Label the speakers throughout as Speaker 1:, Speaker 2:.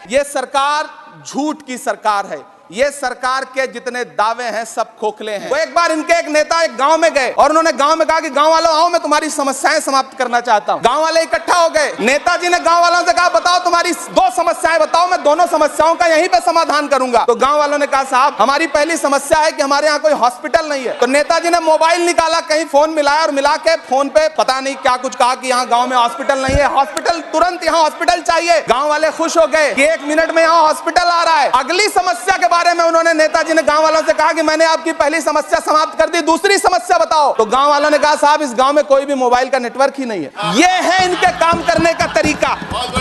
Speaker 1: ये सरकार झूठ की सरकार है। ये सरकार के जितने दावे हैं सब खोखले हैं। वो एक बार इनके एक नेता एक गांव में गए और उन्होंने गांव में कहा कि गांव वालों आओ, मैं तुम्हारी समस्याएं समाप्त करना चाहता हूं। गांव वाले इकट्ठा हो गए। नेताजी ने गांव वालों से कहा बताओ तुम्हारी दो समस्याएं बताओ, मैं दोनों समस्याओं का यहीं पे समाधान करूंगा। तो गांव वालों ने कहा साहब हमारी पहली समस्या है कि हमारे यहाँ कोई हॉस्पिटल नहीं है। तो नेताजी ने मोबाइल निकाला, कहीं फोन मिलाया और मिला के फोन पे पता नहीं क्या कुछ कहा कि यहाँ गाँव में हॉस्पिटल नहीं है, हॉस्पिटल तुरंत यहाँ हॉस्पिटल चाहिए। गाँव वाले खुश हो गए कि 1 मिनट में यहाँ हॉस्पिटल आ रहा है। अगली समस्या के बारे में उन्होंने नेताजी ने गांव वालों से कहा कि मैंने आपकी पहली समस्या समाप्त कर दी, दूसरी समस्या बताओ। तो गांव वालों ने कहा साहब इस गांव में कोई भी मोबाइल का नेटवर्क ही नहीं है। ये है इनके काम करने का तरीका,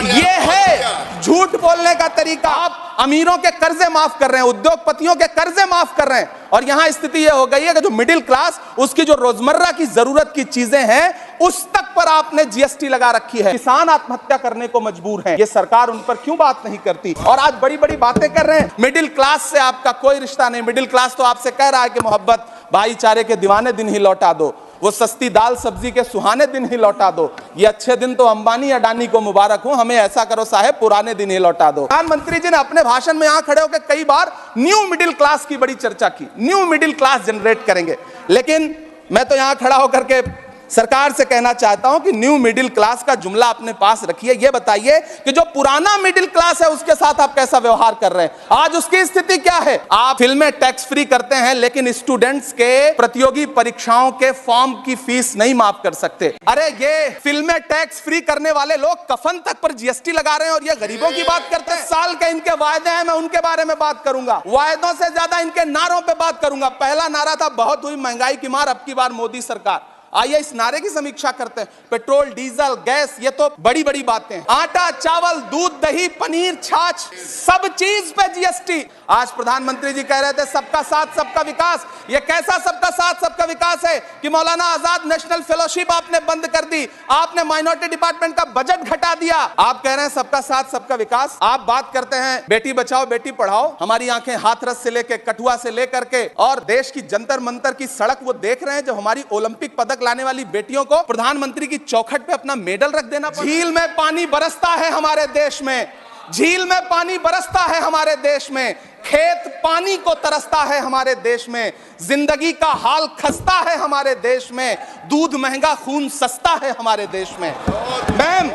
Speaker 1: ये है झूठ बोलने का तरीका। आप अमीरों के कर्जे माफ कर रहे हैं, उद्योगपतियों के कर्जे माफ कर रहे हैं, और यहां स्थिति यह हो गई है कि जो मिडिल क्लास उसकी जो रोजमर्रा की जरूरत की चीजें हैं उस तक पर आपने जीएसटी लगा रखी है। किसान आत्महत्या करने को मजबूर हैं, ये सरकार उन पर क्यों बात नहीं करती? और आज बड़ी बड़ी बातें कर रहे हैं। मिडिल क्लास से आपका कोई रिश्ता नहीं। मिडिल क्लास तो आपसे कह रहा है कि मोहब्बत भाईचारे के दीवाने दिन ही लौटा दो, वो सस्ती दाल सब्जी के सुहाने दिन ही लौटा दो। ये अच्छे दिन तो अंबानी अडानी को मुबारक हो, हमें ऐसा करो साहब पुराने दिन ही लौटा दो। प्रधानमंत्री जी ने अपने भाषण में यहां खड़े होकर कई बार न्यू मिडिल क्लास की बड़ी चर्चा की, न्यू मिडिल क्लास जनरेट करेंगे। लेकिन मैं तो यहां खड़ा होकर के सरकार से कहना चाहता हूं कि न्यू मिडिल क्लास का जुमला अपने पास रखिए। यह बताइए कि जो पुराना मिडिल क्लास है उसके साथ आप कैसा व्यवहार कर रहे हैं। आज उसकी स्थिति क्या है? आप फिल्में टैक्स फ्री करते हैं लेकिन स्टूडेंट्स के प्रतियोगी परीक्षाओं के फॉर्म की फीस नहीं माफ कर सकते। अरे ये फिल्में टैक्स फ्री करने वाले लोग कफन तक पर जीएसटी लगा रहे हैं और ये गरीबों की बात करते हैं। साल के इनके वायदे हैं, मैं उनके बारे में बात करूंगा। वायदों से ज्यादा इनके नारों पर बात करूंगा। पहला नारा था बहुत हुई महंगाई की मार, अब की बार मोदी सरकार। आइए इस नारे की समीक्षा करते हैं। पेट्रोल डीजल गैस ये तो बड़ी बड़ी बातें हैं। आटा चावल दूध दही पनीर छाछ सब चीज पे जीएसटी। आज प्रधानमंत्री जी कह रहे थे सबका साथ सबका विकास। ये कैसा सबका साथ सबका विकास है कि मौलाना आजाद नेशनल फेलोशिप आपने बंद कर दी, आपने माइनॉरिटी डिपार्टमेंट का बजट घटा दिया। आप कह रहे हैं सबका साथ सबका विकास। आप बात करते हैं बेटी बचाओ बेटी पढ़ाओ। हमारी आंखें हाथरस से लेकर कठुआ से लेकर के और देश की जंतर मंतर की सड़क वो देख रहे हैं जो हमारी ओलंपिक पदक लाने वाली बेटियों को प्रधानमंत्री की चौखट पे अपना मेडल रख देना पड़ा। झील में पानी बरसता है हमारे देश में, झील में पानी बरसता है हमारे देश में, खेत पानी को तरसता है हमारे देश में, जिंदगी का हाल खस्ता है हमारे देश में, दूध महंगा खून सस्ता है हमारे देश में। मैम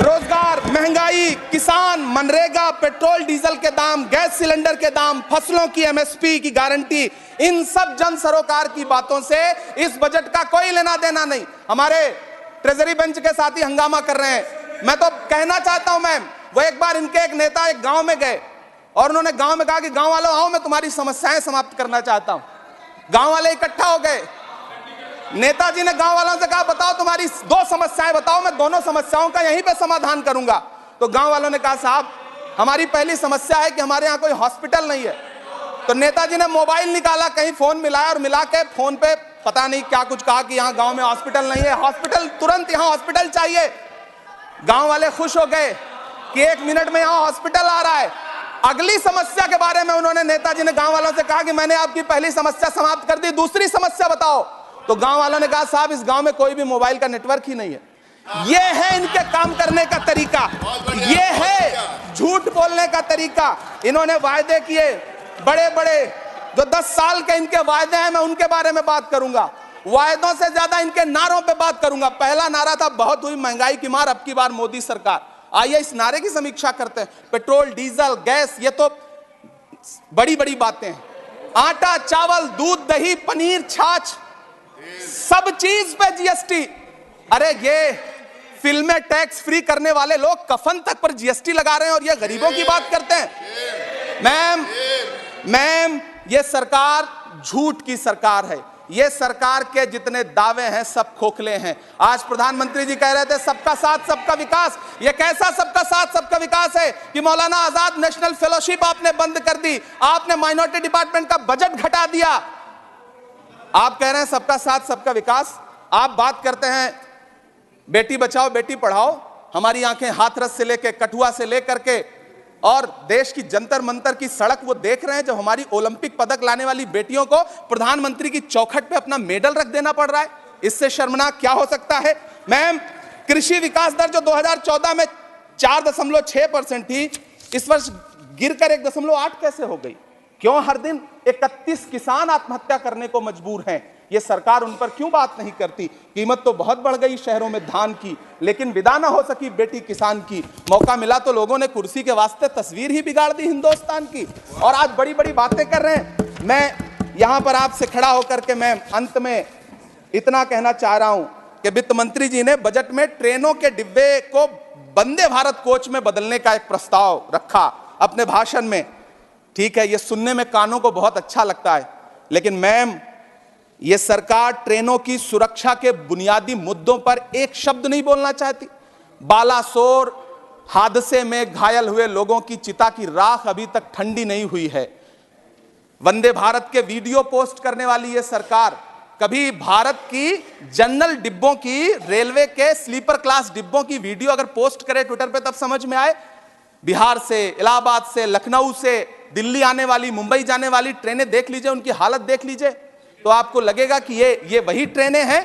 Speaker 1: रोजगार महंगाई किसान मनरेगा पेट्रोल डीजल के दाम गैस सिलेंडर के दाम फसलों की एमएसपी की गारंटी, इन सब जन सरोकार की बातों से इस बजट का कोई लेना देना नहीं। हमारे ट्रेजरी बेंच के साथी हंगामा कर रहे हैं। मैं तो कहना चाहता हूं मैम, वो एक बार इनके एक नेता एक गांव में गए और उन्होंने गांव में कहा कि गांव वालों आओ, मैं तुम्हारी समस्याएं समाप्त करना चाहता हूं। गांव वाले इकट्ठा हो गए। नेताजी ने गांव वालों से कहा बताओ तुम्हारी दो समस्याएं बताओ, मैं दोनों समस्याओं का यहीं पे समाधान करूंगा। तो गांव वालों ने कहा साहब हमारी पहली समस्या है कि हमारे यहाँ कोई हॉस्पिटल नहीं है। तो नेताजी ने मोबाइल निकाला, कहीं फोन मिलाया और मिला के फोन पे पता नहीं क्या कुछ कहा कि यहाँ गांव में हॉस्पिटल नहीं है, हॉस्पिटल तुरंत यहाँ हॉस्पिटल चाहिए। गांव वाले खुश हो गए कि 1 मिनट में यहाँ हॉस्पिटल आ रहा है। अगली समस्या के बारे में उन्होंने नेताजी ने गांव वालों से कहा कि मैंने आपकी पहली समस्या समाप्त कर दी, दूसरी समस्या बताओ। तो गांव वालों ने कहा साहब इस गांव में कोई भी मोबाइल का नेटवर्क ही नहीं है। ये है इनके काम करने का तरीका, ये है झूठ बोलने का तरीका। इन्होंने वायदे किए बड़े बड़े, जो 10 साल के इनके वायदे हैं मैं उनके बारे में बात करूंगा। वायदों से ज्यादा इनके नारों पे बात करूंगा। पहला नारा था बहुत हुई महंगाई की मार, अब की बार मोदी सरकार। आइए इस नारे की समीक्षा करते हैं। पेट्रोल डीजल गैस ये तो बड़ी बड़ी बातें हैं। आटा चावल दूध दही पनीर छाछ सब चीज पे जीएसटी। अरे ये फिल्में टैक्स फ्री करने वाले लोग कफन तक पर जीएसटी लगा रहे हैं और ये गरीबों की बात करते हैं। मैम ये सरकार झूठ की सरकार है। ये सरकार के जितने दावे हैं सब खोखले हैं। आज प्रधानमंत्री जी कह रहे थे सबका साथ सबका विकास। ये कैसा सबका साथ सबका विकास है कि मौलाना आजाद नेशनल फेलोशिप आपने बंद कर दी, आपने माइनॉरिटी डिपार्टमेंट का बजट घटा दिया। आप कह रहे हैं सबका साथ सबका विकास। आप बात करते हैं बेटी बचाओ बेटी पढ़ाओ। हमारी आंखें हाथरस से लेकर कठुआ से लेकर के और देश की जंतर मंतर की सड़क वो देख रहे हैं जब हमारी ओलंपिक पदक लाने वाली बेटियों को प्रधानमंत्री की चौखट पे अपना मेडल रख देना पड़ रहा है। इससे शर्मनाक क्या हो सकता है। मैम कृषि विकास दर जो 2014 में 4.6% थी, इस वर्ष गिरकर 1.8 कैसे हो गई? क्यों हर दिन 31 किसान आत्महत्या करने को मजबूर हैं? ये सरकार उन पर क्यों बात नहीं करती? कीमत तो बहुत बढ़ गई शहरों में धान की, लेकिन विदा ना हो सकी बेटी किसान की। मौका मिला तो लोगों ने कुर्सी के वास्ते तस्वीर ही बिगाड़ दी हिंदुस्तान की, और आज बड़ी बड़ी बातें कर रहे हैं। मैं यहां पर आपसे खड़ा होकर के मैं अंत में इतना कहना चाह रहा हूं कि वित्त मंत्री जी ने बजट में ट्रेनों के डिब्बे को वंदे भारत कोच में बदलने का एक प्रस्ताव रखा अपने भाषण में। ठीक है, ये सुनने में कानों को बहुत अच्छा लगता है, लेकिन मैम, ये सरकार ट्रेनों की सुरक्षा के बुनियादी मुद्दों पर एक शब्द नहीं बोलना चाहती। बालासोर हादसे में घायल हुए लोगों की चिता की राख अभी तक ठंडी नहीं हुई है। वंदे भारत के वीडियो पोस्ट करने वाली ये सरकार कभी भारत की जनरल डिब्बों की, रेलवे के स्लीपर क्लास डिब्बों की वीडियो अगर पोस्ट करे ट्विटर पे तब समझ में आए। बिहार से, इलाहाबाद से, लखनऊ से दिल्ली आने वाली, मुंबई जाने वाली ट्रेनें देख लीजिए, उनकी हालत देख लीजिए, तो आपको लगेगा कि ये वही ट्रेनें हैं